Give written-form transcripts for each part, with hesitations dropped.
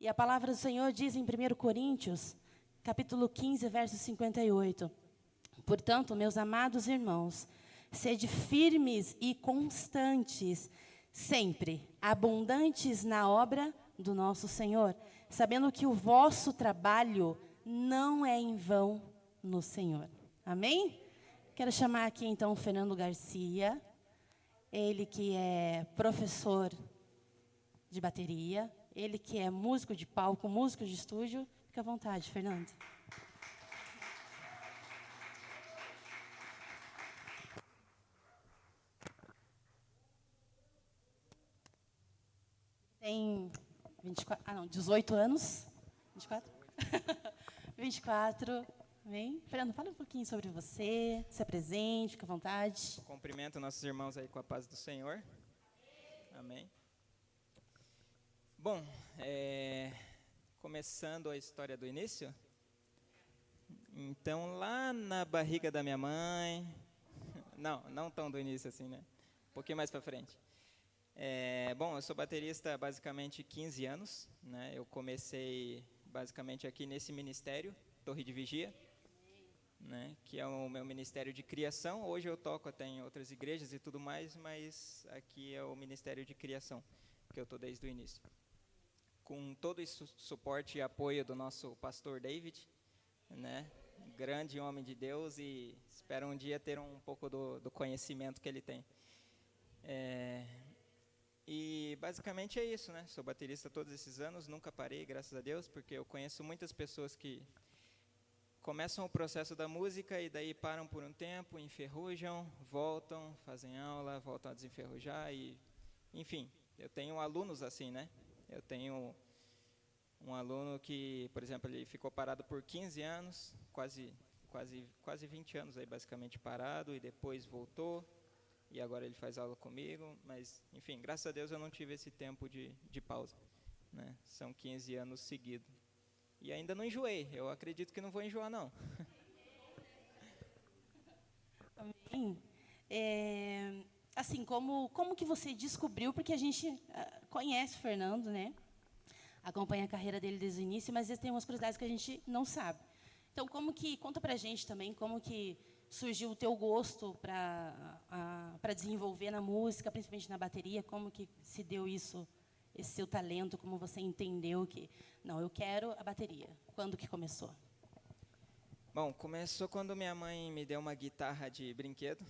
E a palavra do Senhor diz em 1 Coríntios, capítulo 15, verso 58. Portanto, meus amados irmãos, sede firmes e constantes, sempre abundantes na obra do nosso Senhor, sabendo que o vosso trabalho não é em vão no Senhor. Amém? Quero chamar aqui, então, o Fernando Garcia, ele que é professor de bateria, ele que é músico de palco, músico de estúdio. Fica à vontade, Fernando. Tem 18 anos. 24? 24. Amém? Fernando, fala um pouquinho sobre você, se apresente, fica à vontade. Cumprimento nossos irmãos aí com a paz do Senhor. Amém. Bom, começando a história do início. Então, lá na barriga da minha mãe... Não tão do início assim, né? Um pouquinho mais para frente. Bom, eu sou baterista basicamente 15 anos, né? Eu comecei basicamente aqui nesse ministério, Torre de Vigia, né, que é o meu ministério de criação. Hoje eu toco até em outras igrejas e tudo mais, mas aqui é o ministério de criação, que eu estou desde o início. Com todo esse suporte e apoio do nosso pastor David, né, grande homem de Deus, e espero um dia ter um pouco do conhecimento que ele tem. E basicamente é isso, né? Sou baterista todos esses anos, nunca parei, graças a Deus, porque eu conheço muitas pessoas que começam o processo da música e daí param por um tempo, enferrujam, voltam, fazem aula, voltam a desenferrujar e, enfim, eu tenho alunos assim, né? Eu tenho um aluno que, por exemplo, ele ficou parado por 15 anos, quase 20 anos aí basicamente parado, e depois voltou, e agora ele faz aula comigo, mas, enfim, graças a Deus eu não tive esse tempo de pausa, né? São 15 anos seguidos. E ainda não enjoei, eu acredito que não vou enjoar, não. Amém. Assim, como que você descobriu, porque a gente conhece o Fernando, né? Acompanha a carreira dele desde o início, mas às vezes tem umas curiosidades que a gente não sabe. Então, conta pra gente também, como que surgiu o teu gosto para desenvolver na música, principalmente na bateria, como que se deu isso, esse seu talento, como você entendeu que, não, eu quero a bateria. Quando que começou? Bom, começou quando minha mãe me deu uma guitarra de brinquedo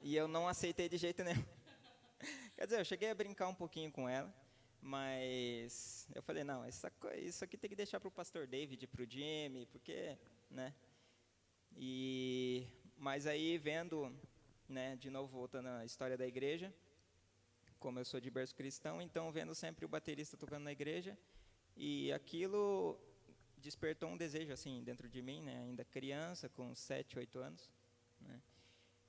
e eu não aceitei de jeito nenhum. Quer dizer, eu cheguei a brincar um pouquinho com ela, mas eu falei, não, isso aqui tem que deixar para o pastor David, para o Jimmy, porque, né? Mas aí vendo, né, de novo voltando à história da igreja, como eu sou de berço cristão, então vendo sempre o baterista tocando na igreja, e aquilo despertou um desejo assim dentro de mim, né, ainda criança, com 7, 8 anos, né.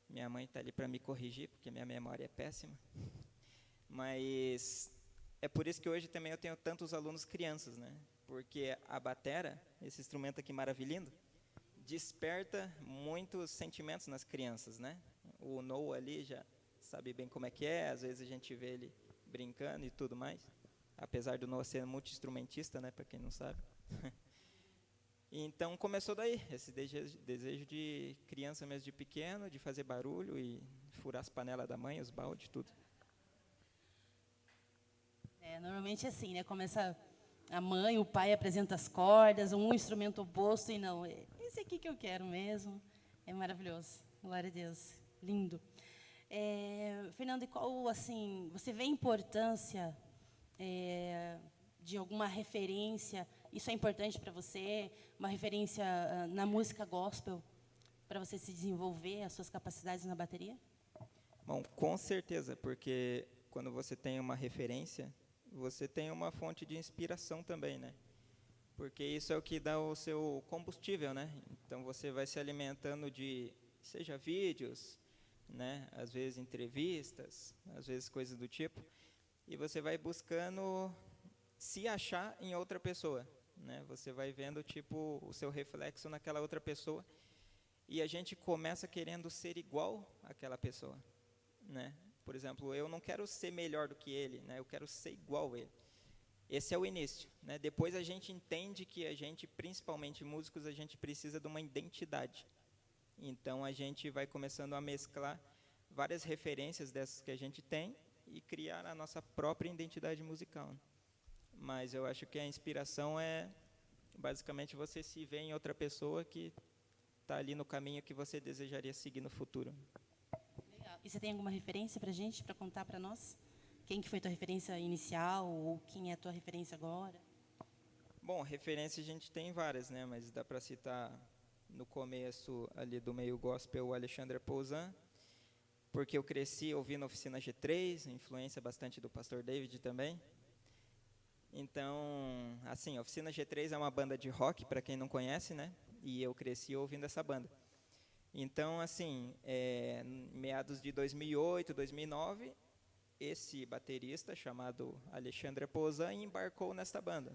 Minha mãe está ali para me corrigir, porque minha memória é péssima, mas é por isso que hoje também eu tenho tantos alunos crianças, né, porque a batera, esse instrumento aqui maravilhoso, desperta muitos sentimentos nas crianças, né. O Noah ali já sabe bem como é que é, às vezes a gente vê ele brincando e tudo mais, apesar do Noah ser multi-instrumentista, né, para quem não sabe. Então começou daí, esse desejo de criança mesmo, de pequeno, de fazer barulho e furar as panelas da mãe, os baldes, tudo. Normalmente é assim, né? Começa a mãe, o pai apresenta as cordas, um instrumento oposto, e não, esse aqui que eu quero mesmo. É maravilhoso. Glória a Deus. Lindo. Fernando, e qual, assim, você vê a importância de alguma referência? Isso é importante para você? Uma referência na música gospel, para você se desenvolver, as suas capacidades na bateria? Bom, com certeza, porque quando você tem uma referência, você tem uma fonte de inspiração também, né? Porque isso é o que dá o seu combustível, né? Então você vai se alimentando de, seja vídeos, né? Às vezes entrevistas, às vezes coisas do tipo, e você vai buscando se achar em outra pessoa, né? Você vai vendo tipo o seu reflexo naquela outra pessoa, e a gente começa querendo ser igual àquela pessoa, né? Por exemplo, eu não quero ser melhor do que ele, né? Eu quero ser igual a ele. esse é o início, né? Depois a gente entende que a gente, principalmente músicos, a gente precisa de uma identidade. Então a gente vai começando a mesclar várias referências dessas que a gente tem e criar a nossa própria identidade musical, né? Mas eu acho que a inspiração é basicamente você se ver em outra pessoa que está ali no caminho que você desejaria seguir no futuro. Legal. E você tem alguma referência para a gente, para contar para nós? Quem que foi tua referência inicial ou quem é a tua referência agora? Bom, referência a gente tem várias, né? Mas dá para citar no começo ali do meio gospel o Alexandre Pouzin, porque eu cresci ouvindo Oficina G3, influência bastante do Pastor David também. Então, assim, Oficina G3 é uma banda de rock, para quem não conhece, né? E eu cresci ouvindo essa banda. Então, assim, meados de 2008, 2009, esse baterista chamado Alexandre Pouzin embarcou nesta banda,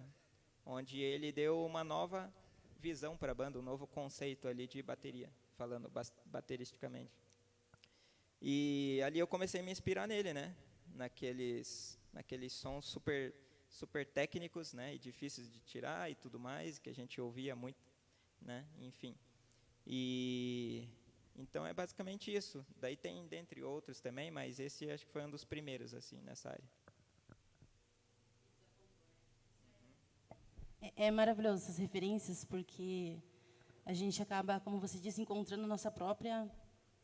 onde ele deu uma nova visão para a banda, um novo conceito ali de bateria, falando bateristicamente. E ali eu comecei a me inspirar nele, né? Naqueles sons super técnicos, né? E difíceis de tirar e tudo mais, que a gente ouvia muito, né? Enfim. E então é basicamente isso. Daí tem dentre outros também, mas esse acho que foi um dos primeiros assim nessa área. É maravilhoso essas referências, porque a gente acaba, como você disse, encontrando a nossa própria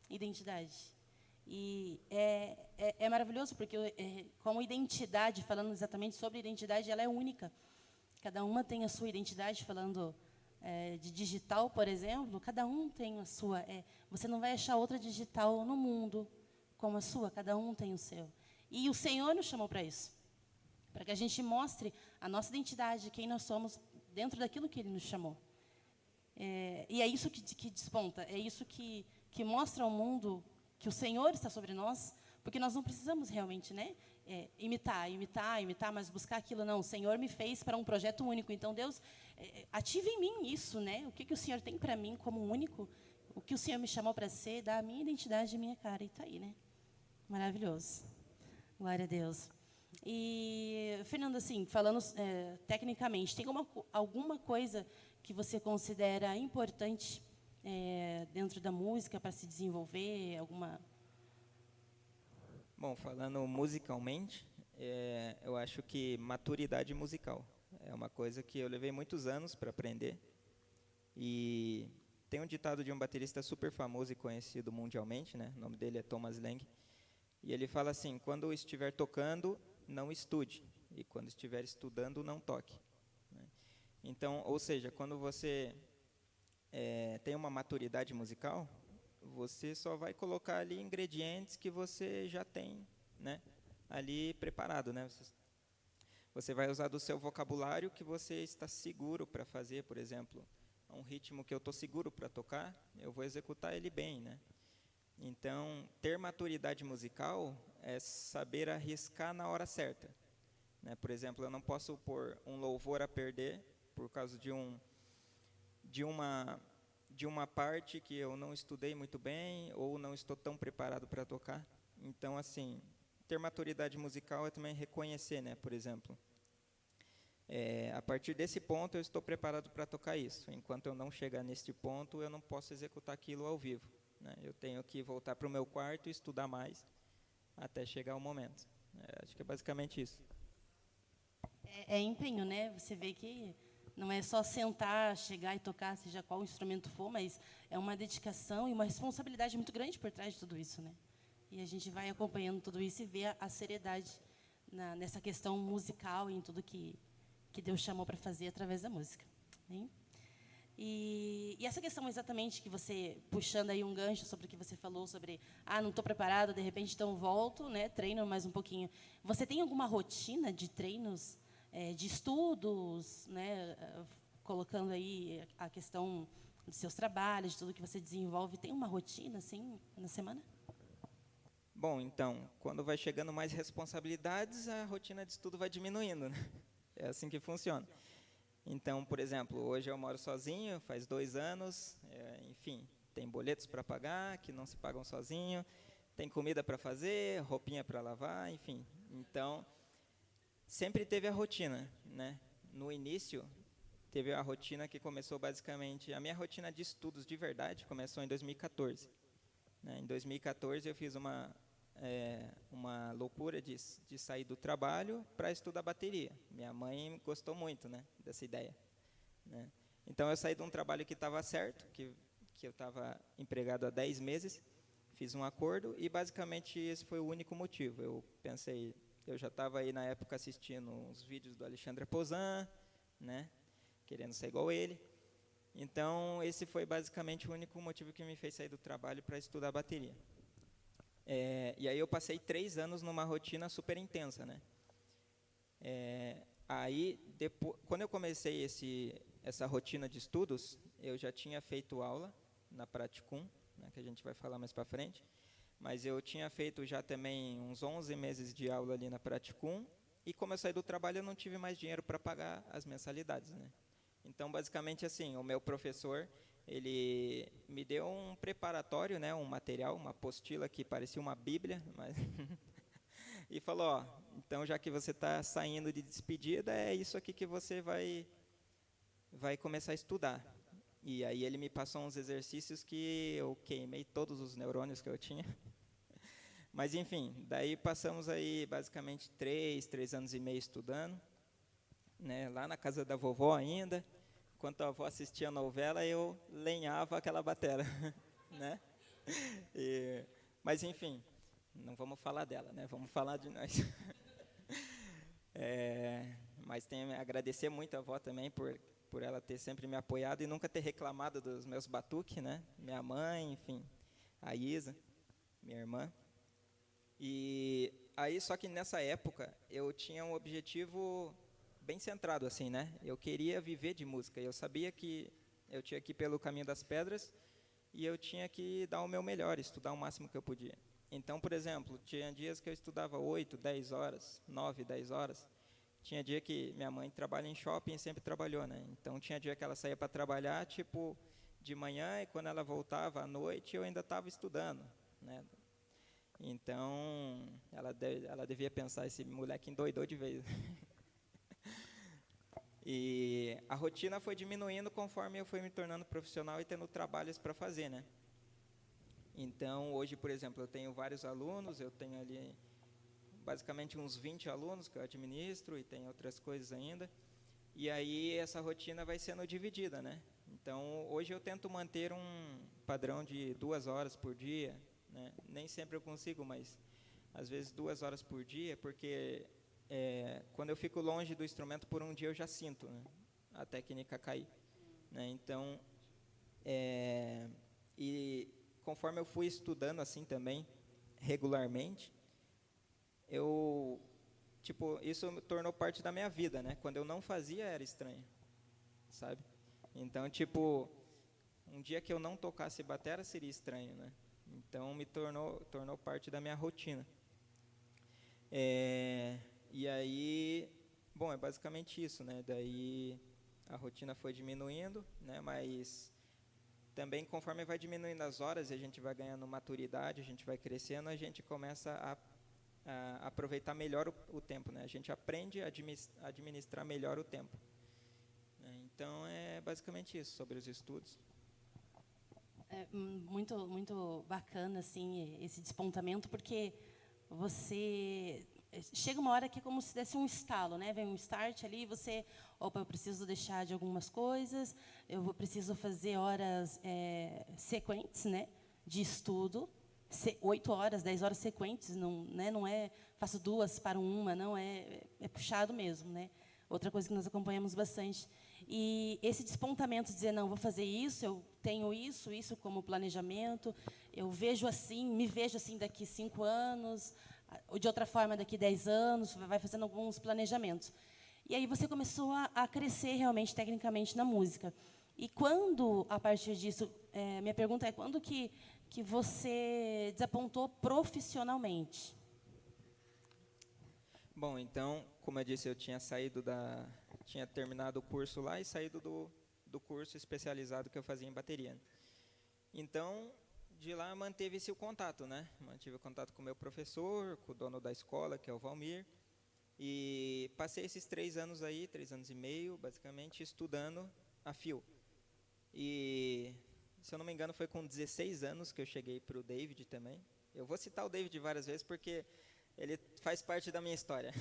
identidade. E é maravilhoso, porque como identidade, falando exatamente sobre identidade, ela é única. Cada uma tem a sua identidade, falando de digital, por exemplo, cada um tem a sua. Você não vai achar outra digital no mundo como a sua, cada um tem o seu. E o Senhor nos chamou para isso, para que a gente mostre a nossa identidade, quem nós somos, dentro daquilo que Ele nos chamou. E é isso que desponta, é isso que mostra ao mundo que o Senhor está sobre nós, porque nós não precisamos realmente, né, imitar, mas buscar aquilo. Não, o Senhor me fez para um projeto único. Então, Deus, ative em mim isso, né? O que o Senhor tem para mim como único, o que o Senhor me chamou para ser, dá a minha identidade, a minha cara, e está aí, né? Maravilhoso. Glória a Deus. E, Fernando, assim, falando tecnicamente, tem alguma coisa que você considera importante dentro da música para se desenvolver? Bom, falando musicalmente, eu acho que maturidade musical é uma coisa que eu levei muitos anos para aprender. E tem um ditado de um baterista super famoso e conhecido mundialmente, né? O nome dele é Thomas Lang. E ele fala assim: quando estiver tocando, não estude. E quando estiver estudando, não toque. Então, ou seja, quando você tem uma maturidade musical, você só vai colocar ali ingredientes que você já tem, né, ali preparado, né? Você vai usar do seu vocabulário que você está seguro para fazer, por exemplo, um ritmo que eu estou seguro para tocar, eu vou executar ele bem, né? Então, ter maturidade musical é saber arriscar na hora certa, né? Por exemplo, eu não posso pôr um louvor a perder por causa de uma parte que eu não estudei muito bem ou não estou tão preparado para tocar. Então, assim, ter maturidade musical é também reconhecer, né? Por exemplo, a partir desse ponto eu estou preparado para tocar isso. Enquanto eu não chegar neste ponto, eu não posso executar aquilo ao vivo, né? Eu tenho que voltar para o meu quarto e estudar mais até chegar o momento. Acho que é basicamente isso. É empenho, né? Você vê que não é só sentar, chegar e tocar, seja qual instrumento for, mas é uma dedicação e uma responsabilidade muito grande por trás de tudo isso, né? E a gente vai acompanhando tudo isso e vê a seriedade nessa questão musical e em tudo que Deus chamou para fazer através da música. Hein? E essa questão exatamente que você, puxando aí um gancho sobre o que você falou, sobre, não estou preparado, de repente então volto, né, treino mais um pouquinho. Você tem alguma rotina de treinos, de estudos, né, colocando aí a questão dos seus trabalhos, de tudo que você desenvolve, tem uma rotina, assim, na semana? Bom, então, quando vai chegando mais responsabilidades, a rotina de estudo vai diminuindo, né? É assim que funciona. Então, por exemplo, hoje eu moro sozinho, faz 2 anos, enfim, tem boletos para pagar, que não se pagam sozinho, tem comida para fazer, roupinha para lavar, enfim. Então, sempre teve a rotina, né? No início, teve a rotina que começou basicamente... A minha rotina de estudos de verdade começou em 2014. Né? Em 2014, eu fiz uma loucura de sair do trabalho para estudar bateria. Minha mãe gostou muito, né, dessa ideia. Né? Então, eu saí de um trabalho que estava certo, que eu estava empregado há 10 meses, fiz um acordo e, basicamente, esse foi o único motivo. Eu pensei... Eu já estava aí, na época, assistindo uns vídeos do Alexandre Poussin, né, querendo ser igual ele. Então, esse foi basicamente o único motivo que me fez sair do trabalho para estudar bateria. E aí eu passei 3 anos numa rotina super intensa, né? Aí, depois, quando eu comecei essa rotina de estudos, eu já tinha feito aula na Praticum, né, que a gente vai falar mais para frente, mas eu tinha feito já também uns 11 meses de aula ali na Praticum, e como eu saí do trabalho, eu não tive mais dinheiro para pagar as mensalidades, né? Então, basicamente assim, o meu professor, ele me deu um preparatório, né, um material, uma apostila que parecia uma bíblia, mas e falou, ó, então já que você está saindo de despedida, é isso aqui que você vai começar a estudar. E aí ele me passou uns exercícios que eu queimei todos os neurônios que eu tinha. Mas, enfim, daí passamos aí basicamente 3 anos e meio estudando, né, lá na casa da vovó ainda. Enquanto a avó assistia a novela, eu lenhava aquela batera, né? Mas, enfim, não vamos falar dela, né? Vamos falar de nós. Mas tenho a agradecer muito a avó também por ela ter sempre me apoiado e nunca ter reclamado dos meus batuques, né? Minha mãe, enfim, a Isa, minha irmã. E aí, só que nessa época, eu tinha um objetivo bem centrado, assim, né? Eu queria viver de música. Eu sabia que eu tinha que ir pelo caminho das pedras e eu tinha que dar o meu melhor, estudar o máximo que eu podia. Então, por exemplo, tinha dias que eu estudava 8, 10 horas, 9, 10 horas. Tinha dia que minha mãe trabalha em shopping e sempre trabalhou, né? Então, tinha dia que ela saía para trabalhar, tipo, de manhã, e quando ela voltava à noite, eu ainda estava estudando, né? Então, ela devia pensar, esse moleque endoidou de vez. E a rotina foi diminuindo conforme eu fui me tornando profissional e tendo trabalhos para fazer, né? Então, hoje, por exemplo, eu tenho vários alunos, eu tenho ali basicamente uns 20 alunos que eu administro e tem outras coisas ainda. E aí essa rotina vai sendo dividida, né? Então, hoje eu tento manter um padrão de 2 horas por dia, né? Nem sempre eu consigo, mas às vezes 2 horas por dia, porque quando eu fico longe do instrumento por um dia eu já sinto, né, a técnica cair, né? Então, e conforme eu fui estudando assim também regularmente, isso tornou parte da minha vida, né? Quando eu não fazia era estranho, sabe? Então, tipo, um dia que eu não tocasse batera seria estranho, né? Então me tornou parte da minha rotina. E aí, bom, é basicamente isso, né? Daí a rotina foi diminuindo, né? Mas também conforme vai diminuindo as horas e a gente vai ganhando maturidade, a gente vai crescendo, a gente começa a aproveitar melhor o tempo, né? A gente aprende a administrar melhor o tempo. Então, é basicamente isso, sobre os estudos. É muito, muito bacana, assim, esse despontamento, porque você... Chega uma hora que é como se desse um estalo, né? Vem um start ali e você... Opa, eu preciso deixar de algumas coisas, preciso fazer horas sequentes, né, de estudo, 8 horas, 10 horas sequentes, não é faço 2 para uma, não, é puxado mesmo, né? Outra coisa que nós acompanhamos bastante. E esse despontamento, de dizer, não, vou fazer isso, eu tenho isso como planejamento, eu me vejo assim daqui 5 anos, ou de outra forma daqui 10 anos, vai fazendo alguns planejamentos. E aí você começou a crescer realmente, tecnicamente, na música. E quando, a partir disso, minha pergunta é, quando que você desapontou profissionalmente? Bom, então, como eu disse, eu tinha tinha terminado o curso lá e saído do curso especializado que eu fazia em bateria. Então, de lá manteve-se o contato, né? Mantive o contato com o meu professor, com o dono da escola, que é o Valmir. E passei esses 3 anos aí, 3 anos e meio, basicamente, estudando a fio. E, se eu não me engano, foi com 16 anos que eu cheguei para o David também. Eu vou citar o David várias vezes porque ele faz parte da minha história.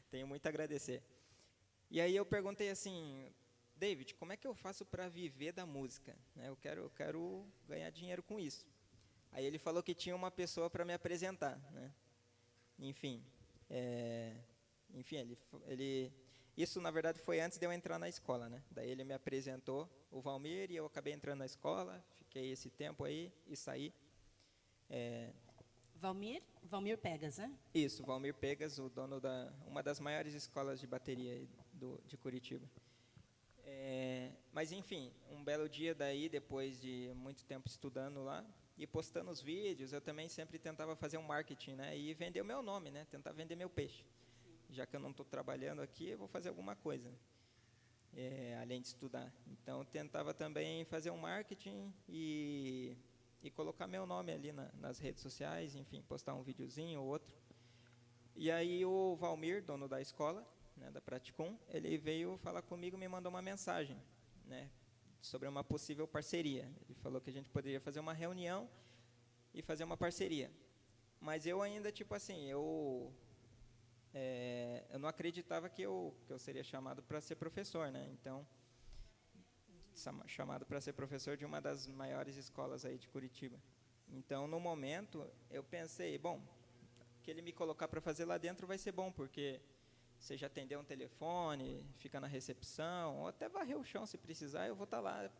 Tenho muito a agradecer. E aí eu perguntei assim, David, como é que eu faço para viver da música? Eu quero ganhar dinheiro com isso. Aí ele falou que tinha uma pessoa para me apresentar, né? Enfim, isso na verdade foi antes de eu entrar na escola, né? Daí ele me apresentou o Valmir e eu acabei entrando na escola, fiquei esse tempo aí e saí. Valmir Pegas, né? Isso, Valmir Pegas, o dono uma das maiores escolas de bateria aí de Curitiba. Mas enfim, um belo dia daí, depois de muito tempo estudando lá e postando os vídeos, eu também sempre tentava fazer um marketing, né? E vender o meu nome, né? Tentar vender meu peixe. Já que eu não estou trabalhando aqui, eu vou fazer alguma coisa, além de estudar. Então, eu tentava também fazer um marketing e colocar meu nome ali nas redes sociais, enfim, postar um videozinho ou outro. E aí o Valmir, dono da escola, né, da Praticum, ele veio falar comigo, me mandou uma mensagem, né, sobre uma possível parceria. Ele falou que a gente poderia fazer uma reunião e fazer uma parceria. Mas eu ainda, tipo assim, eu não acreditava que eu seria chamado para ser professor, né? Então, chamado para ser professor de uma das maiores escolas aí de Curitiba. Então, no momento, eu pensei, bom, que ele me colocar para fazer lá dentro vai ser bom, porque você já atendeu um telefone, fica na recepção, ou até varrer o chão se precisar, eu vou estar lá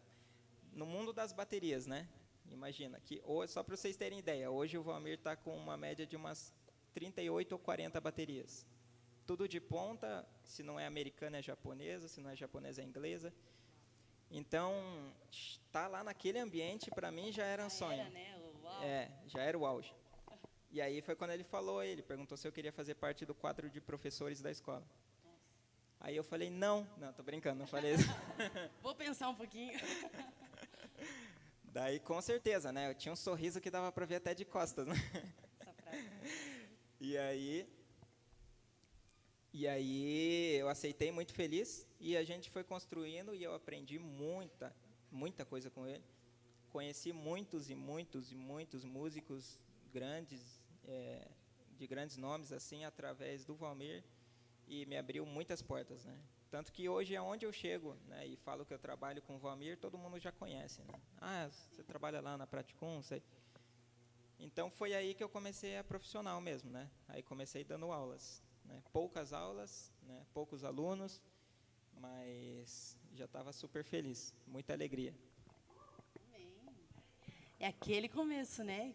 no mundo das baterias, né? Imagina, só para vocês terem ideia, hoje o Valmir está com uma média de umas 38 ou 40 baterias. Tudo de ponta, se não é americana é japonesa, se não é japonesa é inglesa. Então, estar lá naquele ambiente, para mim, já era um sonho. Era, né? Uau. Já era o auge. E aí foi quando ele perguntou se eu queria fazer parte do quadro de professores da escola. Aí eu falei, não, tô brincando, não falei isso. Vou pensar um pouquinho. Daí, com certeza, né? Eu tinha um sorriso que dava para ver até de costas, né? Essa frase. E aí eu aceitei muito feliz e a gente foi construindo e eu aprendi muita coisa com ele. Conheci muitos e muitos e muitos músicos grandes, de grandes nomes, assim, através do Valmir, e me abriu muitas portas, né? Tanto que hoje, aonde eu chego, né, e falo que eu trabalho com o Valmir, todo mundo já conhece, né? Ah, você trabalha lá na Praticum, sei. Então, foi aí que eu comecei a profissional mesmo, né? Aí comecei dando aulas, né? Poucas aulas, né? Poucos alunos, mas já estava super feliz, muita alegria. É aquele começo, né?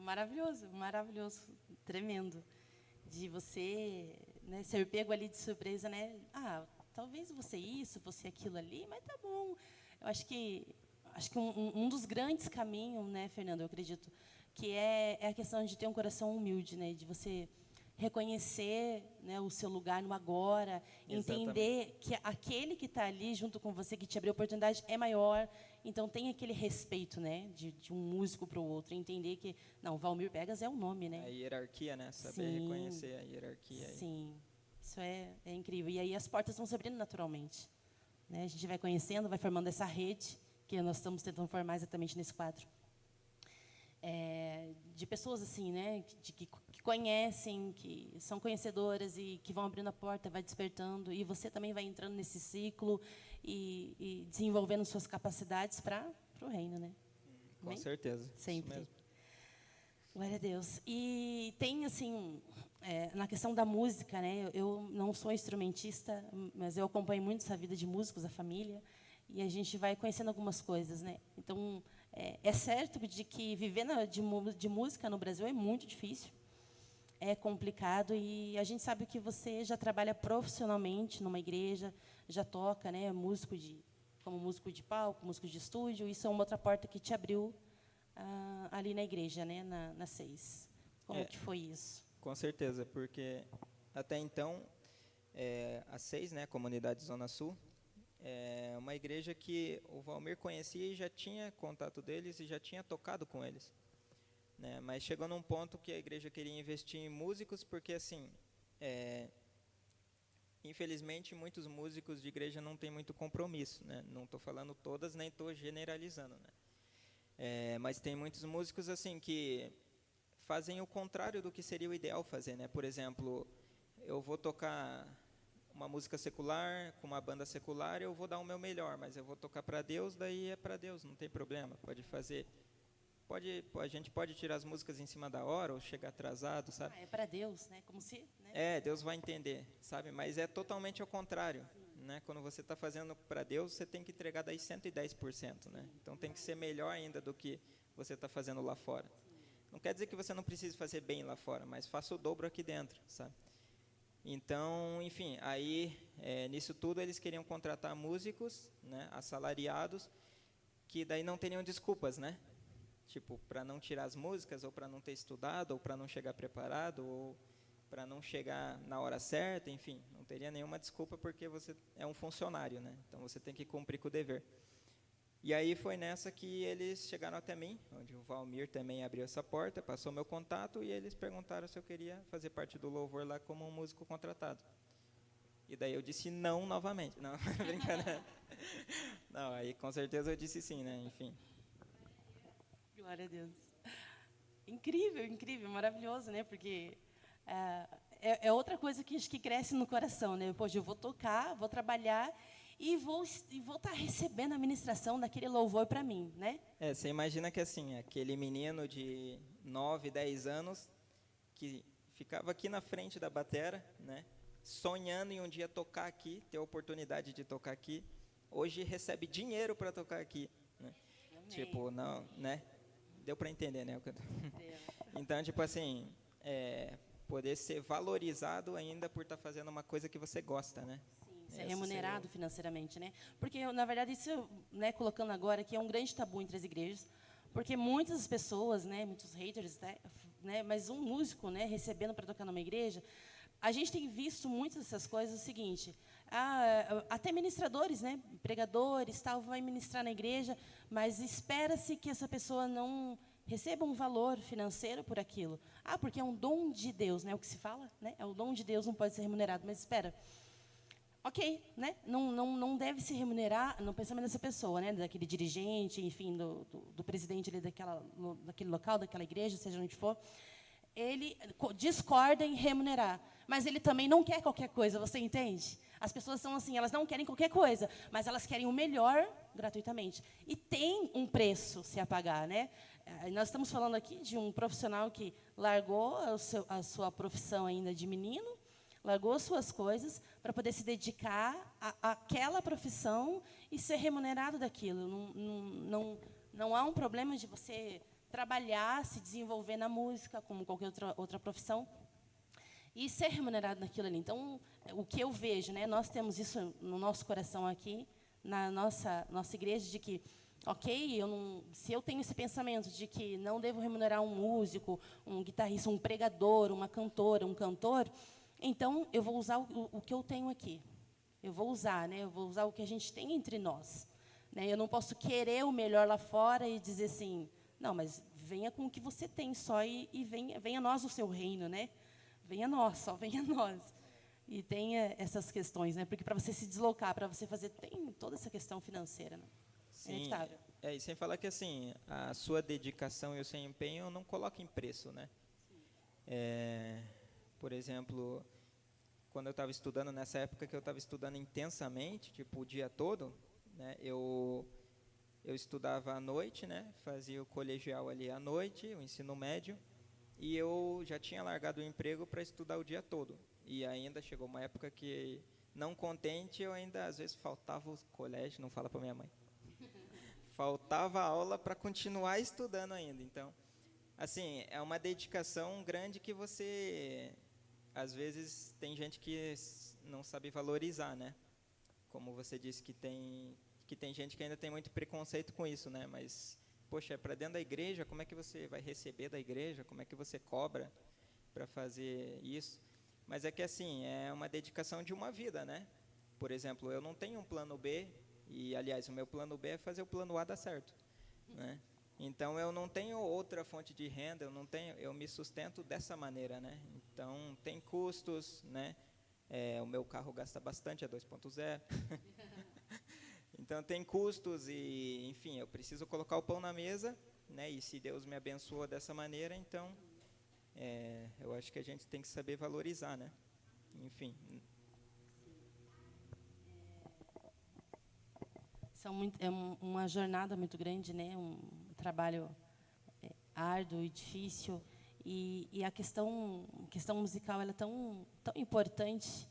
Maravilhoso, maravilhoso, tremendo. De você, né, ser pego ali de surpresa, né? Ah, talvez você isso, você aquilo ali, mas tá bom. Eu acho que um dos grandes caminhos, né, Fernando, eu acredito, que é a questão de ter um coração humilde, né? De você reconhecer, né, o seu lugar no agora, entender que aquele que está ali junto com você, que te abriu a oportunidade, é maior. Então, tem aquele respeito, né, de um músico para o outro. Entender que, não, Valmir Pegas é o nome, né? A hierarquia, né? Saber reconhecer a hierarquia. Sim, isso é incrível. E aí as portas vão se abrindo naturalmente, né? A gente vai conhecendo, vai formando essa rede, que nós estamos tentando formar exatamente nesse quadro. De pessoas assim, né, que conhecem, que são conhecedoras e que vão abrindo a porta, vai despertando, e você também vai entrando nesse ciclo e desenvolvendo suas capacidades para o reino, né? Com Bem? certeza. Sempre. Isso mesmo. Glória a Deus. E tem assim, na questão da música, né? Eu não sou instrumentista, mas eu acompanho muito essa vida de músicos, a família, e a gente vai conhecendo algumas coisas, né? Então, é certo de que viver de música no Brasil é muito difícil, é complicado, e a gente sabe que você já trabalha profissionalmente numa igreja, já toca, né, como músico de palco, músico de estúdio. Isso é uma outra porta que te abriu ali na igreja, né, na 6. Como que foi isso? Com certeza, porque até então, a 6, né, Comunidade Zona Sul, é uma igreja que o Valmir conhecia e já tinha contato deles e já tinha tocado com eles, né? Mas chegou num ponto que a igreja queria investir em músicos, porque assim, Infelizmente, muitos músicos de igreja não têm muito compromisso, né? Não estou falando todas, nem estou generalizando, né? Mas tem muitos músicos assim que fazem o contrário do que seria o ideal fazer, né? Por exemplo, eu vou tocar uma música secular com uma banda secular, eu vou dar o meu melhor, mas eu vou tocar para Deus, daí é para Deus, não tem problema, pode fazer. A gente pode tirar as músicas em cima da hora ou chegar atrasado, sabe? É para Deus, né? Como se, né? Deus vai entender, sabe? Mas é totalmente ao contrário, né? Quando você está fazendo para Deus, você tem que entregar daí 110%, né? Então tem que ser melhor ainda do que você está fazendo lá fora. Não quer dizer que você não precise fazer bem lá fora, mas faça o dobro aqui dentro, sabe? Então, enfim, aí nisso tudo eles queriam contratar músicos, né? Assalariados, que daí não teriam desculpas, né? Tipo, para não tirar as músicas, ou para não ter estudado, ou para não chegar preparado, ou para não chegar na hora certa, enfim, não teria nenhuma desculpa porque você é um funcionário, né? Então você tem que cumprir com o dever. E aí foi nessa que eles chegaram até mim, onde o Valmir também abriu essa porta, passou meu contato e eles perguntaram se eu queria fazer parte do louvor lá como um músico contratado. E daí eu disse não novamente. Não, brincadeira. Não, aí com certeza eu disse sim, né? Enfim. Glória a Deus. Incrível, incrível, maravilhoso, né? Porque é outra coisa que cresce no coração, né? Poxa, eu vou tocar, vou trabalhar e vou estar recebendo a ministração daquele louvor para mim, né? Você imagina que assim, aquele menino de 9, 10 anos que ficava aqui na frente da batera, né? Sonhando em um dia tocar aqui, ter a oportunidade de tocar aqui, hoje recebe dinheiro para tocar aqui, né? Tipo, não, né? Deu para entender, né? Então, tipo assim, poder ser valorizado ainda por estar fazendo uma coisa que você gosta, né? Sim, ser remunerado financeiramente, né? Porque, na verdade, isso, né, colocando agora aqui, é um grande tabu entre as igrejas, porque muitas pessoas, né, muitos haters, né, mas um músico, né, recebendo para tocar numa igreja, a gente tem visto muitas dessas coisas, o seguinte, até ministradores, né, pregadores, tal, vai ministrar na igreja, mas espera-se que essa pessoa não receba um valor financeiro por aquilo. Porque é um dom de Deus, né, o que se fala, né, é o dom de Deus, não pode ser remunerado, mas espera. Ok, né, não deve se remunerar no pensamento dessa pessoa, né, daquele dirigente, enfim, do presidente ali daquele local, daquela igreja, seja onde for. Ele discorda em remunerar, mas ele também não quer qualquer coisa, você entende? As pessoas são assim, elas não querem qualquer coisa, mas elas querem o melhor gratuitamente. E tem um preço se a pagar, né? Nós estamos falando aqui de um profissional que largou a sua profissão ainda de menino, largou as suas coisas para poder se dedicar àquela profissão e ser remunerado daquilo. Não há um problema de você trabalhar, se desenvolver na música, como qualquer outra profissão, e ser remunerado naquilo ali. Então, o que eu vejo, né, nós temos isso no nosso coração aqui, na nossa igreja, de que, ok, se eu tenho esse pensamento de que não devo remunerar um músico, um guitarrista, um pregador, uma cantora, um cantor, então eu vou usar o que eu tenho aqui. Eu vou usar o que a gente tem entre nós. Né? Eu não posso querer o melhor lá fora e dizer assim, não, mas venha com o que você tem só e venha nós o seu reino, né? Venha nós, só venha nós. E tem essas questões, né? Porque para você se deslocar, para você fazer, tem toda essa questão financeira, né? Sim, e sem falar que assim, a sua dedicação e o seu empenho não coloca em preço, né? Por exemplo, quando eu estava estudando, nessa época que eu estava estudando intensamente, tipo, o dia todo, né? Eu estudava à noite, né? Fazia o colegial ali à noite, o ensino médio, e eu já tinha largado o emprego para estudar o dia todo. E ainda chegou uma época que, não contente, eu ainda, às vezes, faltava o colégio, não fala para minha mãe. Faltava aula para continuar estudando ainda. Então, assim, é uma dedicação grande que você, às vezes, tem gente que não sabe valorizar, né? Como você disse que tem gente que ainda tem muito preconceito com isso, né? Mas, poxa, é para dentro da igreja, como é que você vai receber da igreja? Como é que você cobra para fazer isso? Mas é que, assim, é uma dedicação de uma vida, né? Por exemplo, eu não tenho um plano B, e, aliás, o meu plano B é fazer o plano A dar certo, né? Então eu não tenho outra fonte de renda, eu me sustento dessa maneira, né? Então tem custos, né? O meu carro gasta bastante, é 2.0. Então tem custos e, enfim, eu preciso colocar o pão na mesa, né? E se Deus me abençoa dessa maneira, então eu acho que a gente tem que saber valorizar, né? Enfim. Uma jornada muito grande, né? Um trabalho árduo e difícil. E a questão musical ela é tão importante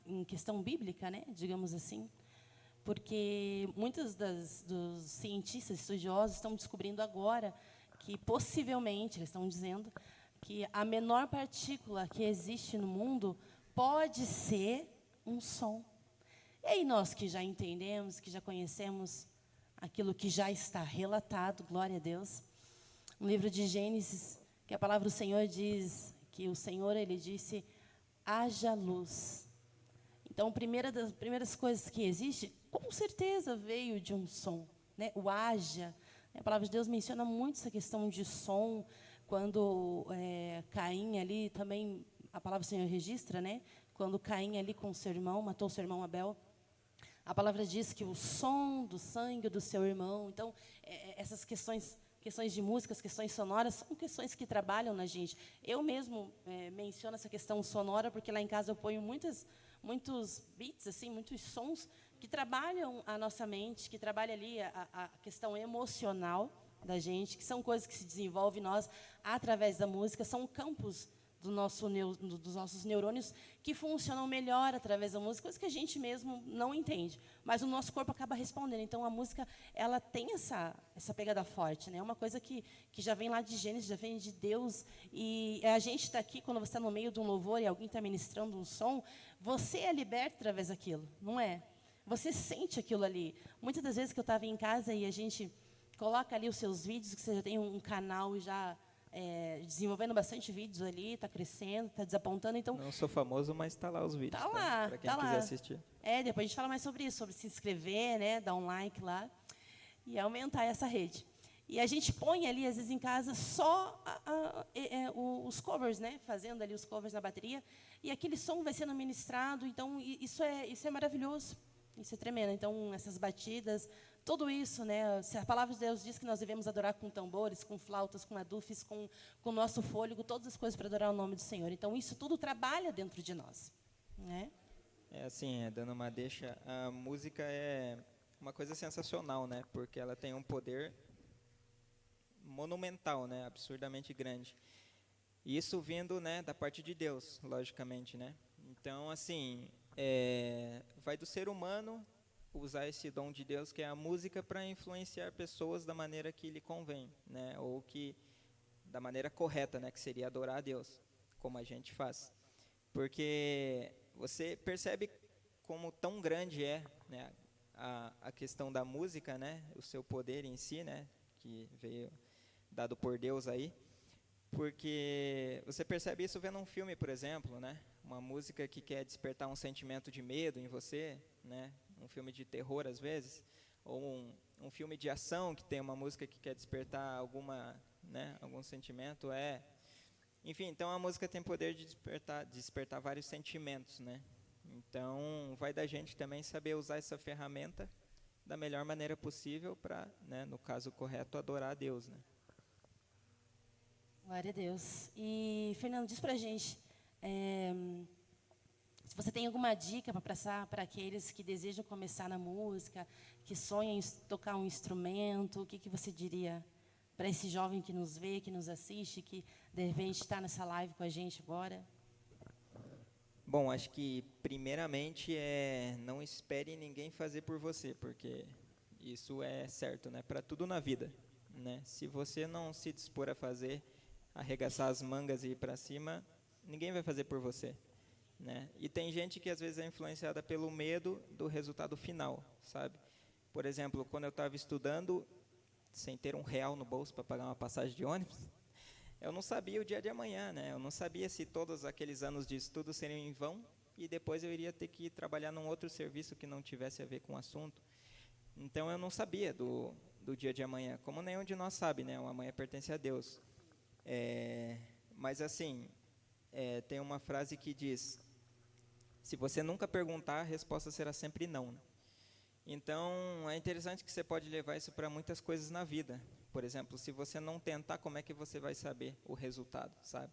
em questão bíblica, né? Digamos assim. Porque muitos dos cientistas, estudiosos, estão descobrindo agora que, possivelmente, eles estão dizendo, que a menor partícula que existe no mundo pode ser um som. E aí nós que já entendemos, que já conhecemos aquilo que já está relatado, glória a Deus, no livro de Gênesis, que a palavra do Senhor diz, que o Senhor, Ele disse, haja luz. Então, a das primeiras coisas que existe, com certeza veio de um som, né? O haja. A palavra de Deus menciona muito essa questão de som, quando Caim ali também, a palavra do Senhor registra, né? Quando Caim ali com seu irmão, matou seu irmão Abel, a palavra diz que o som do sangue do seu irmão. Então, essas questões de música, as questões sonoras, são questões que trabalham na gente. Eu mesmo menciono essa questão sonora, porque lá em casa eu ponho muitos beats, assim, muitos sons que trabalham a nossa mente, que trabalham ali a questão emocional da gente, que são coisas que se desenvolvem em nós através da música, são campos dos nossos neurônios que funcionam melhor através da música, coisas que a gente mesmo não entende, mas o nosso corpo acaba respondendo. Então, a música ela tem essa pegada forte, né? É uma coisa que já vem lá de Gênesis, já vem de Deus, e a gente está aqui, quando você está no meio de um louvor e alguém está ministrando um som, você é liberto através daquilo, não é? Você sente aquilo ali. Muitas das vezes que eu estava em casa e a gente coloca ali os seus vídeos, que você já tem um canal já desenvolvendo bastante vídeos ali, está crescendo, está desapontando. Então, não sou famoso, mas está lá os vídeos. Está lá, para quem tá quiser lá. assistir. Depois a gente fala mais sobre isso, sobre se inscrever, né, dar um like lá e aumentar essa rede. E a gente põe ali, às vezes, em casa, só os covers, né, fazendo ali os covers na bateria, e aquele som vai sendo ministrado. Então, isso é maravilhoso, isso é tremendo. Então, essas batidas, tudo isso, né, se a palavra de Deus diz que nós devemos adorar com tambores, com flautas, com adufes, com o nosso fôlego, todas as coisas para adorar o nome do Senhor. Então, isso tudo trabalha dentro de nós, né? Dando uma deixa, a música é uma coisa sensacional, né? Porque ela tem um poder monumental, né? Absurdamente grande. Isso vindo, né, da parte de Deus, logicamente, né? Então, assim, vai do ser humano usar esse dom de Deus, que é a música, para influenciar pessoas da maneira que lhe convém, né? Ou que da maneira correta, né? Que seria adorar a Deus, como a gente faz. Porque você percebe como tão grande é, né, a questão da música, né, o seu poder em si, né, que veio dado por Deus aí, porque você percebe isso vendo um filme, por exemplo, né, uma música que quer despertar um sentimento de medo em você, né, um filme de terror às vezes, ou um filme de ação que tem uma música que quer despertar algum sentimento, enfim, então a música tem poder de despertar vários sentimentos, né? Então, vai da gente também saber usar essa ferramenta da melhor maneira possível para, né, no caso correto, adorar a Deus, né? Glória a Deus. E, Fernando, diz para a gente, se você tem alguma dica para passar para aqueles que desejam começar na música, que sonham em tocar um instrumento, o que você diria para esse jovem que nos vê, que nos assiste, que de repente está nessa live com a gente agora? Bom, acho que primeiramente não espere ninguém fazer por você, porque isso é certo, né? Para tudo na vida, né? Se você não se dispor a fazer, arregaçar as mangas e ir para cima, ninguém vai fazer por você, né? E tem gente que às vezes é influenciada pelo medo do resultado final, sabe? Por exemplo, quando eu estava estudando, sem ter R$1 no bolso para pagar uma passagem de ônibus, eu não sabia o dia de amanhã, né? Eu não sabia se todos aqueles anos de estudo seriam em vão e depois eu iria ter que ir trabalhar num outro serviço que não tivesse a ver com o assunto. Então, eu não sabia do do dia de amanhã, como nenhum de nós sabe, né? O amanhã pertence a Deus. Mas assim, tem uma frase que diz: se você nunca perguntar, a resposta será sempre não. Então, é interessante que você pode levar isso para muitas coisas na vida. Por exemplo, se você não tentar, como é que você vai saber o resultado, sabe?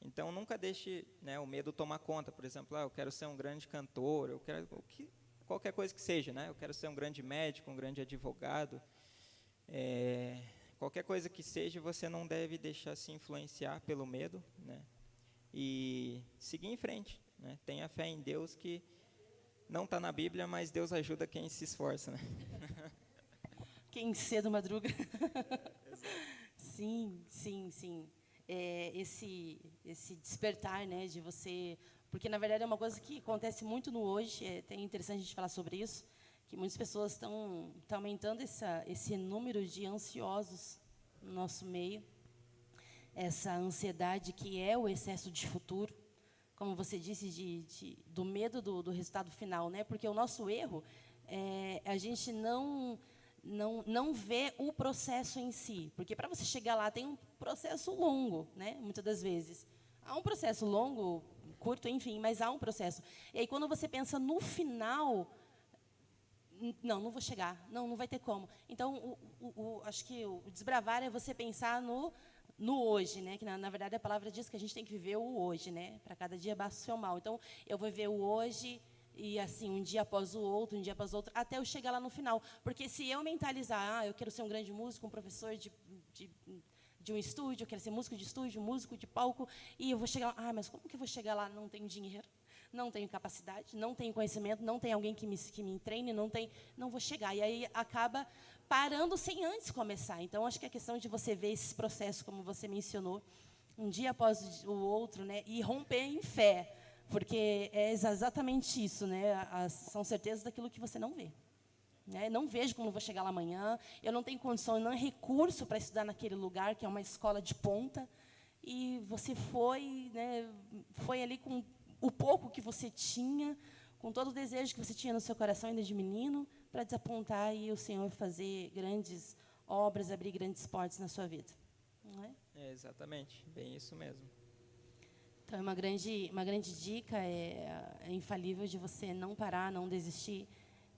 Então, nunca deixe, né, o medo tomar conta. Por exemplo, eu quero ser um grande cantor, eu quero qualquer coisa que seja, né? Eu quero ser um grande médico, um grande advogado. Qualquer coisa que seja, você não deve deixar se influenciar pelo medo, né? E seguir em frente, né? Tenha fé em Deus, que não está na Bíblia, mas Deus ajuda quem se esforça, né? Quem cedo madruga. Sim, sim, sim. Esse despertar, né, de você... Porque, na verdade, é uma coisa que acontece muito no hoje, é até interessante a gente falar sobre isso, que muitas pessoas estão aumentando esse número de ansiosos no nosso meio, essa ansiedade que é o excesso de futuro, como você disse, do medo do resultado final, né? Porque o nosso erro a gente não vê o processo em si, porque para você chegar lá tem um processo longo, né? Muitas das vezes há um processo longo, curto, enfim, mas há um processo. E aí quando você pensa no final, não vou chegar, não vai ter como. Então, acho que o desbravar é você pensar no hoje, né? Que na verdade a palavra diz que a gente tem que viver o hoje, né? Para cada dia basta o seu mal. Então, eu vou viver o hoje e assim um dia após o outro, até eu chegar lá no final. Porque se eu mentalizar, eu quero ser um grande músico, um professor de um estúdio, eu quero ser músico de estúdio, músico de palco, e eu vou chegar lá, mas como que eu vou chegar lá? Não tenho dinheiro, não tenho capacidade, não tenho conhecimento, não tem alguém que me treine, não vou chegar. E aí acaba parando sem antes começar. Então, acho que a questão de você ver esse processo, como você mencionou, um dia após o outro, né, e romper em fé, porque é exatamente isso, né, são certezas daquilo que você não vê. Né? Não vejo como vou chegar lá amanhã, eu não tenho condição, não tenho recurso para estudar naquele lugar, que é uma escola de ponta, e você foi, né, foi ali com o pouco que você tinha, com todo o desejo que você tinha no seu coração ainda de menino, para desapontar e o Senhor fazer grandes obras, abrir grandes portas na sua vida. Não é? Exatamente, bem isso mesmo. Então, uma grande dica é infalível de você não parar, não desistir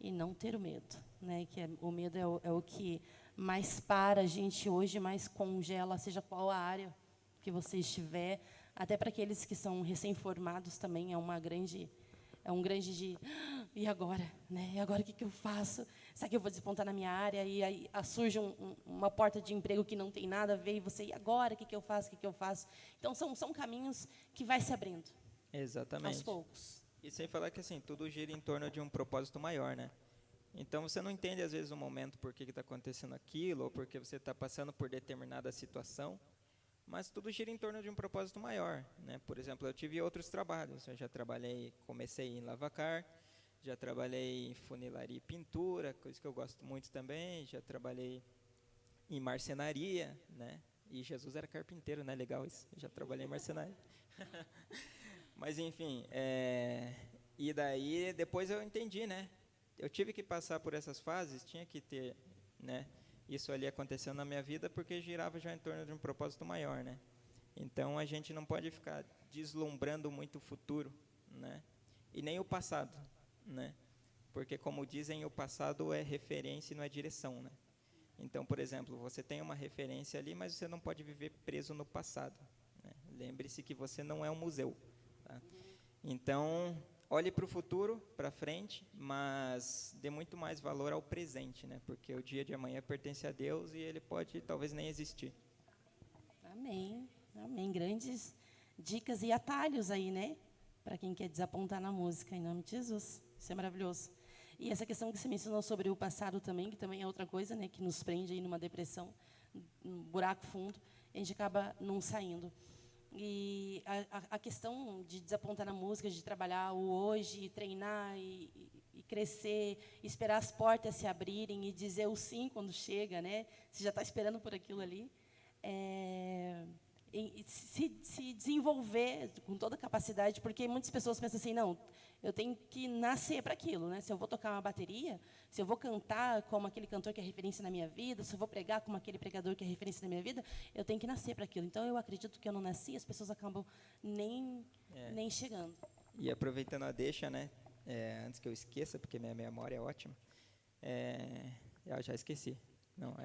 e não ter o medo. Né? Que o medo é o que mais para a gente hoje, mais congela, seja qual a área que você estiver. Até para aqueles que são recém-formados também é um grande e agora, né? E agora o que eu faço? Será que eu vou despontar na minha área e aí surge uma porta de emprego que não tem nada a ver e você, e agora o que eu faço? O que eu faço? Então são caminhos que vai se abrindo. Exatamente. Aos poucos. E sem falar que assim, tudo gira em torno de um propósito maior, né? Então você não entende às vezes o momento por que está acontecendo aquilo ou porque você está passando por determinada situação. Mas tudo gira em torno de um propósito maior, né? Por exemplo, eu tive outros trabalhos. Eu já comecei em lavacar, já trabalhei em funilaria e pintura, coisa que eu gosto muito também. Já trabalhei em marcenaria, né? E Jesus era carpinteiro, né? Legal isso. Já trabalhei em marcenaria. Mas enfim, e daí depois eu entendi, né? Eu tive que passar por essas fases, tinha que ter, né? Isso ali acontecendo na minha vida porque girava já em torno de um propósito maior, né? Então a gente não pode ficar deslumbrando muito o futuro, né? E nem o passado, né? Porque como dizem, o passado é referência e não é direção, né? Então, por exemplo, você tem uma referência ali, mas você não pode viver preso no passado, né? Lembre-se que você não é um museu, tá? Então, olhe para o futuro, para frente, mas dê muito mais valor ao presente, né? Porque o dia de amanhã pertence a Deus e ele pode talvez nem existir. Amém. Amém. Grandes dicas e atalhos aí, né? Para quem quer desapontar na música, em nome de Jesus. Isso é maravilhoso. E essa questão que você mencionou sobre o passado também, que também é outra coisa, né? Que nos prende aí numa depressão, num buraco fundo, a gente acaba não saindo. E a questão de desapontar na música, de trabalhar o hoje, treinar e crescer, esperar as portas se abrirem e dizer o sim quando chega, né? Você já está esperando por aquilo ali. se desenvolver com toda a capacidade, porque muitas pessoas pensam assim, não, eu tenho que nascer para aquilo, né? Se eu vou tocar uma bateria, se eu vou cantar como aquele cantor que é referência na minha vida, se eu vou pregar como aquele pregador que é referência na minha vida, eu tenho que nascer para aquilo. Então, eu acredito que eu não nasci, as pessoas acabam nem chegando. E aproveitando a deixa, né? Antes que eu esqueça, porque minha memória é ótima. Eu já esqueci. Não,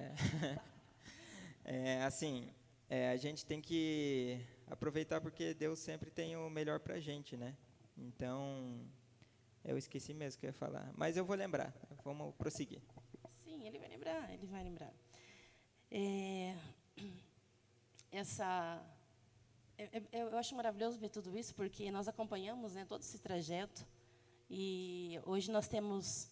assim, a gente tem que aproveitar porque Deus sempre tem o melhor para a gente, né? Então, eu esqueci mesmo que eu ia falar. Mas eu vou lembrar. Vamos prosseguir. Sim, ele vai lembrar, ele vai lembrar. Eu acho maravilhoso ver tudo isso, porque nós acompanhamos, né, todo esse trajeto. E hoje nós temos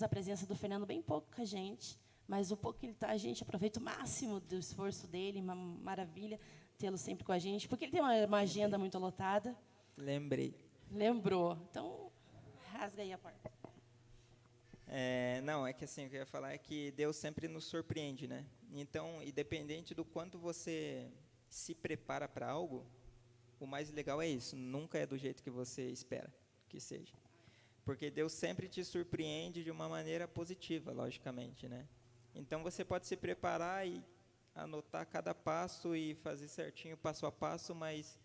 a presença do Fernando bem pouca gente, mas o pouco que ele está, a gente aproveita o máximo do esforço dele, uma maravilha tê-lo sempre com a gente, porque ele tem uma agenda muito lotada. Lembrou. Então, rasga aí a porta. Não, é que assim, o que eu ia falar é que Deus sempre nos surpreende, né? Então, independente do quanto você se prepara para algo, o mais legal é isso, nunca é do jeito que você espera que seja. Porque Deus sempre te surpreende de uma maneira positiva, logicamente, né? Então, você pode se preparar e anotar cada passo e fazer certinho, passo a passo, mas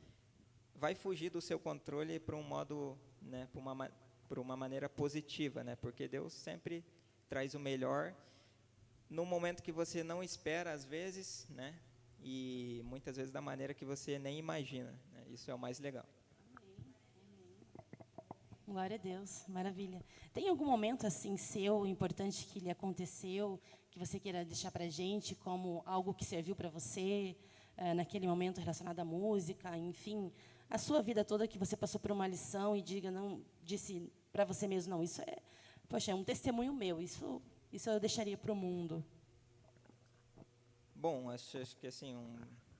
vai fugir do seu controle para um modo, né, por uma maneira positiva, né? Porque Deus sempre traz o melhor no momento que você não espera, às vezes, né? E muitas vezes da maneira que você nem imagina, né? Isso é o mais legal. Glória a Deus, maravilha. Tem algum momento assim seu, importante que lhe aconteceu, que você queira deixar para a gente como algo que serviu para você, naquele momento relacionado à música, enfim, a sua vida toda que você passou por uma lição e disse para você mesmo, não, isso é um testemunho meu, isso eu deixaria para o mundo. Bom, acho que assim,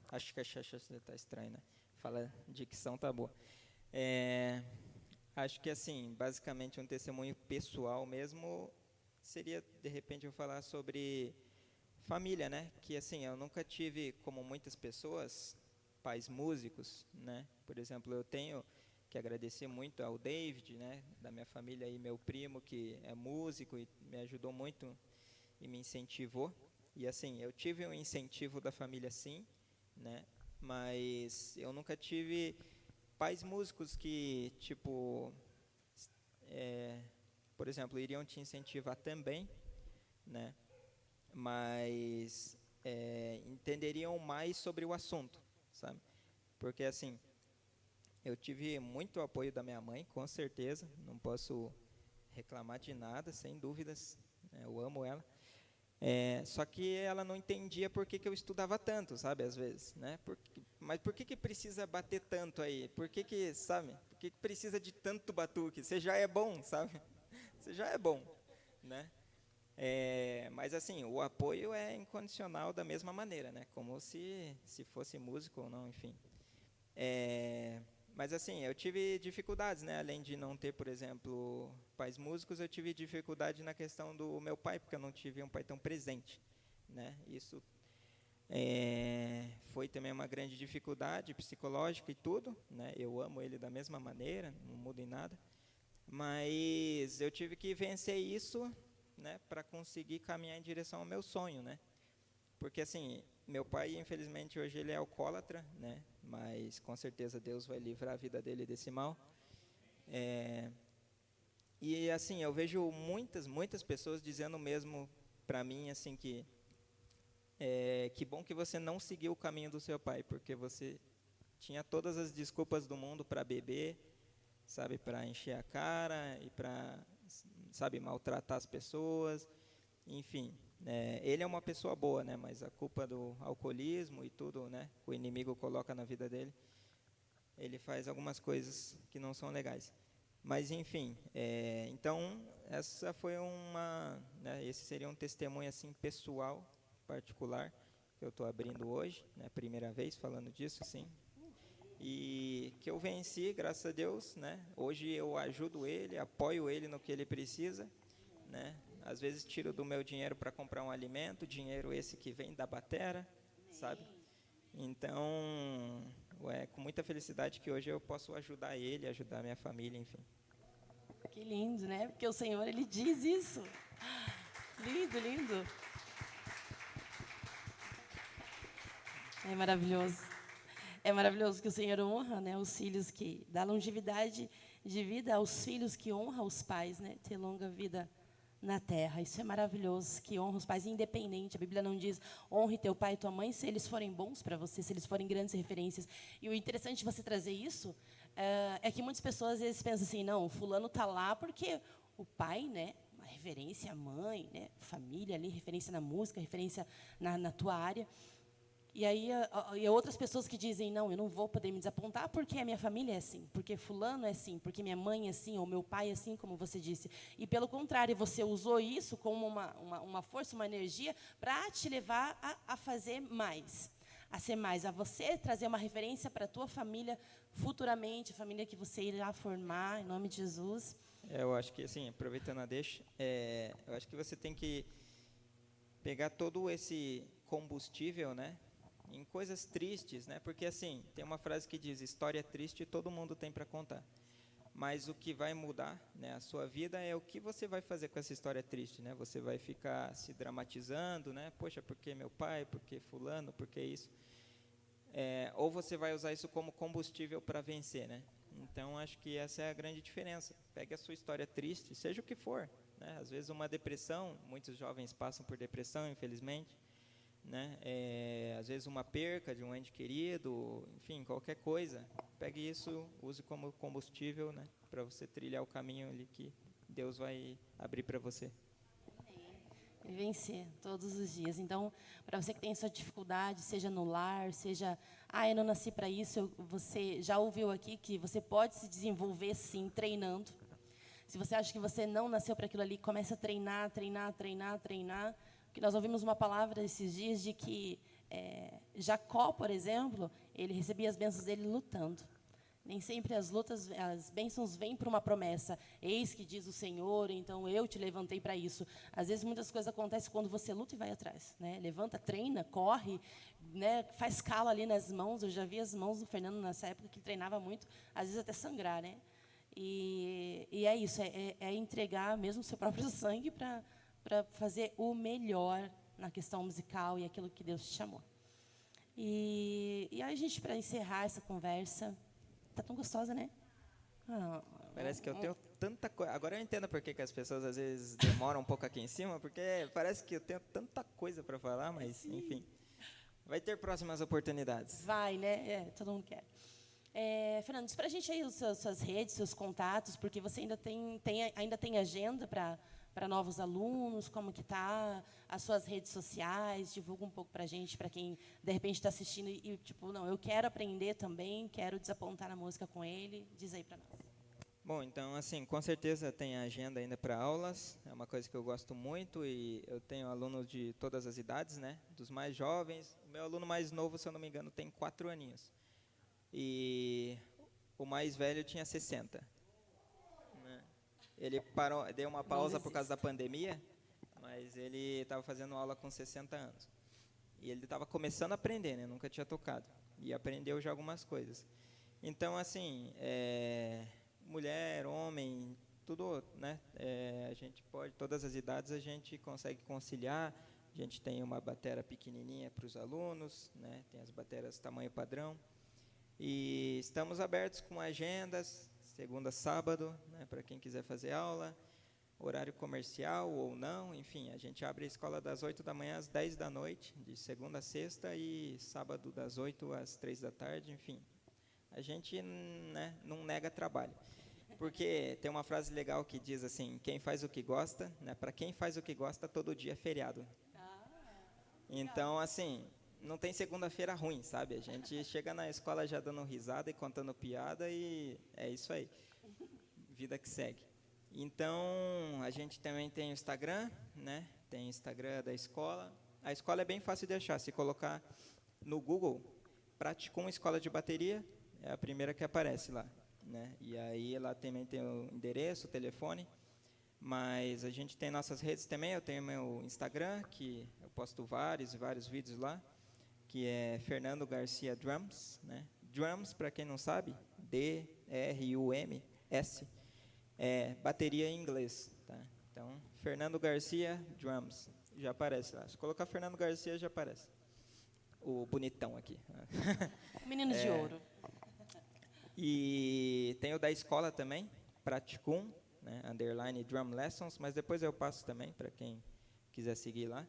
acho que a Xaxa está estranha, né? Fala, dicção tá boa. Acho que assim, basicamente um testemunho pessoal mesmo seria, de repente, eu falar sobre família, né? Que assim, eu nunca tive, como muitas pessoas, pais músicos, né? Por exemplo, eu tenho que agradecer muito ao David, né? Da minha família e meu primo que é músico e me ajudou muito e me incentivou. E assim, eu tive um incentivo da família, sim, né? Mas eu nunca tive pais músicos que, tipo, por exemplo, iriam te incentivar também, né? Mas entenderiam mais sobre o assunto, sabe? Porque, assim, eu tive muito apoio da minha mãe, com certeza, não posso reclamar de nada, sem dúvidas, né? Eu amo ela. Só que ela não entendia por que eu estudava tanto, sabe, às vezes, né? Mas por que precisa bater tanto aí? Sabe? Por que precisa de tanto batuque? Você já é bom, sabe? Você já é bom, né? Mas assim, o apoio é incondicional da mesma maneira, né? Como se fosse músico ou não, enfim. Mas assim, eu tive dificuldades, né? Além de não ter, por exemplo, pais músicos, eu tive dificuldade na questão do meu pai, porque eu não tive um pai tão presente, né? Isso foi também uma grande dificuldade psicológica e tudo, né? Eu amo ele da mesma maneira, não muda em nada, mas eu tive que vencer isso, né? Para conseguir caminhar em direção ao meu sonho, né? Porque assim, meu pai, infelizmente, hoje ele é alcoólatra, né? Mas com certeza Deus vai livrar a vida dele desse mal. E assim, eu vejo muitas pessoas dizendo mesmo para mim assim que bom que você não seguiu o caminho do seu pai, porque você tinha todas as desculpas do mundo para beber, sabe, para encher a cara e para, sabe, maltratar as pessoas, enfim. Ele é uma pessoa boa, né? Mas a culpa do alcoolismo e tudo, né? O inimigo coloca na vida dele. Ele faz algumas coisas que não são legais. Mas enfim, então essa foi né, esse seria um testemunho assim pessoal, particular que eu estou abrindo hoje, né? Primeira vez falando disso, sim. E que eu venci, graças a Deus, né? Hoje eu ajudo ele, apoio ele no que ele precisa, né? Às vezes tiro do meu dinheiro para comprar um alimento, dinheiro esse que vem da batera, sabe? Então, é com muita felicidade que hoje eu posso ajudar ele, ajudar a minha família, enfim. Que lindo, né? Porque o Senhor, Ele diz isso. Lindo, lindo. É maravilhoso. É maravilhoso que o Senhor honra, né, os filhos que dá longevidade de vida aos filhos que honram os pais, né? Ter longa vida na terra. Isso é maravilhoso, que honra os pais independente. A Bíblia não diz honre teu pai e tua mãe se eles forem bons para você, se eles forem grandes referências. E o interessante de você trazer isso é que muitas pessoas às vezes pensam assim, não, o fulano está lá porque o pai, né, uma referência, a mãe, né, família ali, referência na música, referência na tua área. E aí, e outras pessoas que dizem, não, eu não vou poder me desapontar porque a minha família é assim, porque fulano é assim, porque minha mãe é assim, ou meu pai é assim, como você disse. E, pelo contrário, você usou isso como uma força, uma energia para te levar a fazer mais, a ser mais, a você trazer uma referência para a tua família futuramente, a família que você irá formar, em nome de Jesus. Eu acho que, assim, aproveitando a deixa, eu acho que você tem que pegar todo esse combustível, né, em coisas tristes, né? Porque assim, tem uma frase que diz: história triste todo mundo tem para contar. Mas o que vai mudar, né, a sua vida é o que você vai fazer com essa história triste, né? Você vai ficar se dramatizando, né? Poxa, por que meu pai? Por que fulano? Por que isso? Ou você vai usar isso como combustível para vencer, né? Então, acho que essa é a grande diferença. Pegue a sua história triste, seja o que for, né? Às vezes uma depressão, muitos jovens passam por depressão, infelizmente, né? Às vezes uma perca de um ente querido, enfim, qualquer coisa. Pegue isso, use como combustível, né, para você trilhar o caminho ali que Deus vai abrir para você. E vencer todos os dias. Então, para você que tem essa dificuldade, seja no lar, seja, eu não nasci para isso, você já ouviu aqui que você pode se desenvolver, sim, treinando. Se você acha que você não nasceu para aquilo ali, comece a treinar, treinar, treinar, treinar. Porque nós ouvimos uma palavra esses dias de que Jacó, por exemplo, ele recebia as bênçãos dele lutando. Nem sempre as lutas, as bênçãos vêm para uma promessa. Eis que diz o Senhor, então eu te levantei para isso. Às vezes muitas coisas acontecem quando você luta e vai atrás, né? Levanta, treina, corre, né? Faz calo ali nas mãos. Eu já vi as mãos do Fernando nessa época que treinava muito, às vezes até sangrar, né? E é isso, é entregar mesmo o seu próprio sangue para fazer o melhor na questão musical e aquilo que Deus te chamou. E aí, gente, para encerrar essa conversa, tá tão gostosa, né? Parece que eu tenho tanta coisa. Agora eu entendo por que as pessoas às vezes demoram um pouco aqui em cima, porque parece que eu tenho tanta coisa para falar, mas sim, enfim. Vai ter próximas oportunidades. Vai, né? Todo mundo quer. Fernando, diz para a gente aí suas redes, seus contatos, porque você ainda tem agenda para novos alunos, como que está, as suas redes sociais, divulga um pouco para a gente, para quem, de repente, está assistindo e, tipo, não, eu quero aprender também, quero desapontar na música com ele, diz aí para nós. Bom, então, assim, com certeza tem agenda ainda para aulas, é uma coisa que eu gosto muito e eu tenho alunos de todas as idades, né, dos mais jovens. O meu aluno mais novo, se eu não me engano, tem 4 aninhos. E o mais velho tinha 60. Né? Ele parou, deu uma pausa por causa da pandemia, mas ele estava fazendo aula com 60 anos. E ele estava começando a aprender, né? Nunca tinha tocado. E aprendeu já algumas coisas. Então, assim, mulher, homem, tudo, né? A gente pode, todas as idades a gente consegue conciliar. A gente tem uma batera pequenininha para os alunos, né? Tem as bateras tamanho padrão. E estamos abertos com agendas, segunda a sábado, né, para quem quiser fazer aula, horário comercial ou não, enfim, a gente abre a escola das 8 da manhã às 10 da noite, de segunda a sexta, e sábado das 8 às 3 da tarde, enfim. A gente, né, não nega trabalho, porque tem uma frase legal que diz assim, quem faz o que gosta, né, para quem faz o que gosta, todo dia é feriado. Então, assim, não tem segunda-feira ruim, sabe? A gente chega na escola já dando risada e contando piada e é isso aí. Vida que segue. Então, a gente também tem o Instagram, né? Tem o Instagram da escola. A escola é bem fácil de achar. Se colocar no Google, Praticum Escola de Bateria, é a primeira que aparece lá, né? E aí lá também tem o endereço, o telefone. Mas a gente tem nossas redes também. Eu tenho meu Instagram, que eu posto vários vídeos lá. que é Fernando Garcia Drums, né? Drums, para quem não sabe, D-R-U-M-S, é bateria em inglês, tá? Então, Fernando Garcia Drums, já aparece lá. Se colocar Fernando Garcia, já aparece. O bonitão aqui. Menino de ouro. E tem o da escola também, Praticum, né, _ Drum Lessons, mas depois eu passo também para quem quiser seguir lá.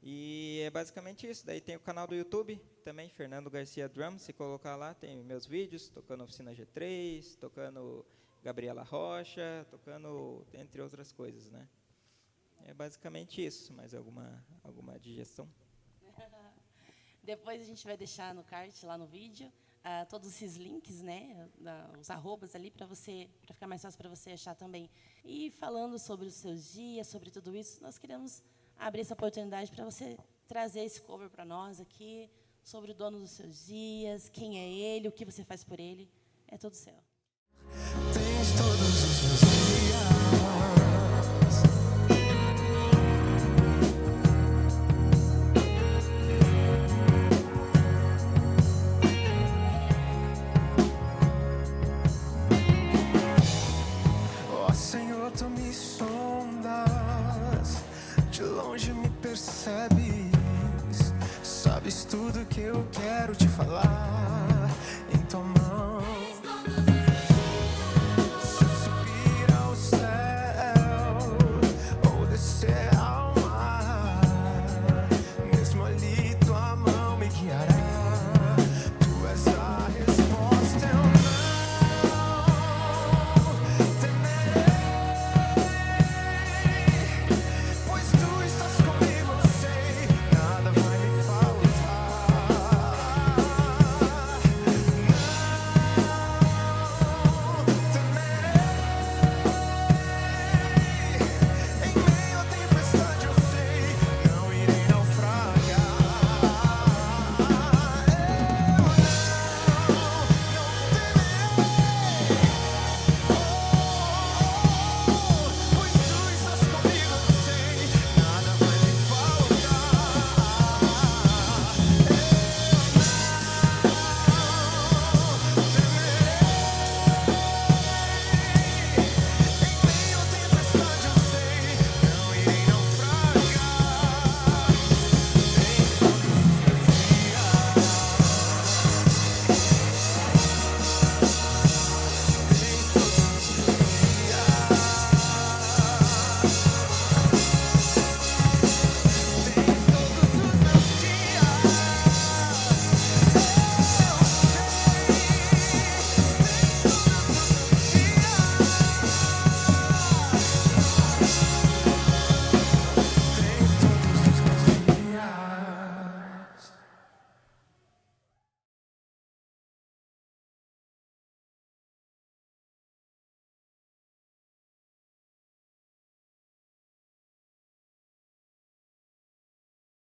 E é basicamente isso. Daí tem o canal do YouTube também, Fernando Garcia Drum. Se colocar lá, tem meus vídeos, tocando Oficina G3, tocando Gabriela Rocha, tocando entre outras coisas, né? É basicamente isso. Mais alguma digestão? Depois a gente vai deixar no card, lá no vídeo, todos esses links, né, os arrobas ali, para ficar mais fácil para você achar também. E falando sobre os seus dias, sobre tudo isso, nós queremos abrir essa oportunidade para você trazer esse cover para nós aqui, sobre o dono dos seus dias, quem é ele, o que você faz por ele. É todo seu. Tens todos os meus dias. Ó Senhor, tu me sondas, de longe me percebes, sabes tudo que eu quero te falar.